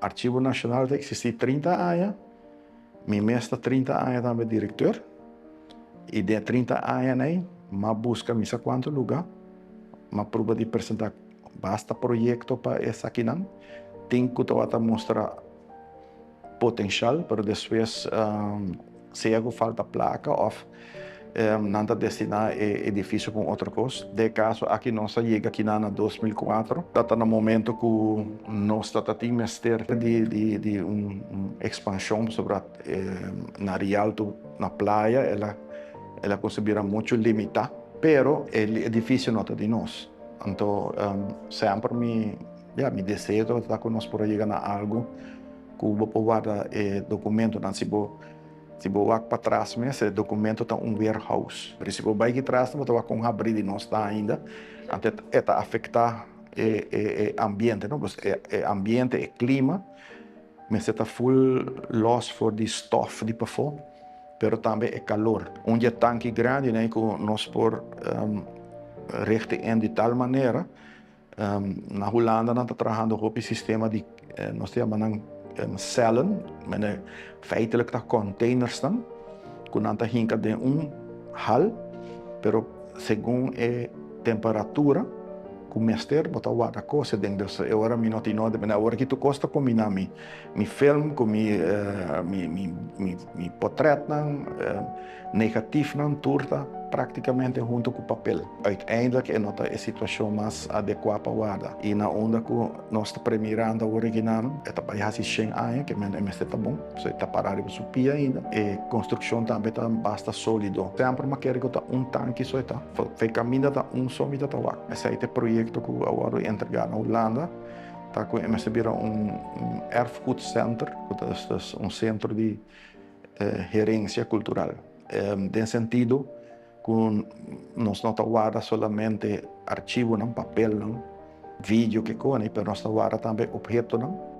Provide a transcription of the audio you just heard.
Archivo Nacional existe 30 anos, mi mestre 30 anos também diretor, e de 30 anos aí, ma busca misa quanto lugar, ma prova de apresentar basta projeto para essa aqui não, tem que mostrar potencial, pero depois se algo falta placa ou nada destinar edifício com outra coisa. De caso, aqui nós chega aqui na 2004, está no momento que nós está temos de expansão sobre na Rialto, na praia, ela considera muito limitada, pero o edifício não está de nós. Então, sempre me desejo estar com nós para chegar a algo que vou guardar documento, não se vou para trás, esse documento está warehouse. Mas se vou para trás, vou estar com abrir de nós ainda, até afetar o ambiente, não? Ambiente e clima, mas está full loss for the stuff de perform, pero também é calor. Onde é tanque grande, né, que nós por rechten de tal maneira, na Holanda nós está trabalhando com o sistema de nós temos cellen, met feitelijk dat containers dan, kunanta hinka de hal, pero según temperatura, kumester bota wada coisa dentro dessa hora mi notino de na hora que tu costa combina mi film com mi portret nan negatief nan turta praticamente junto com o papel. Uiteindelijk é nota a situação mais adequada para guarda. E na onda que nós está premierando o original, é para já se chegar aí que mas está bom, você está parado para subir ainda. E construção também está bastante sólido. Sempre uma quer que tá tanque só está. Foi caminho da só me tá lá. Esse aí é projeto que agora entregar na Holanda. Tá com receber Erfgoed Center, que é centro de gerência cultural. Nesse sentido, que nós não guarda solamente arquivo, não papel, não vídeo que coisa, mas nós guarda também objeto, não.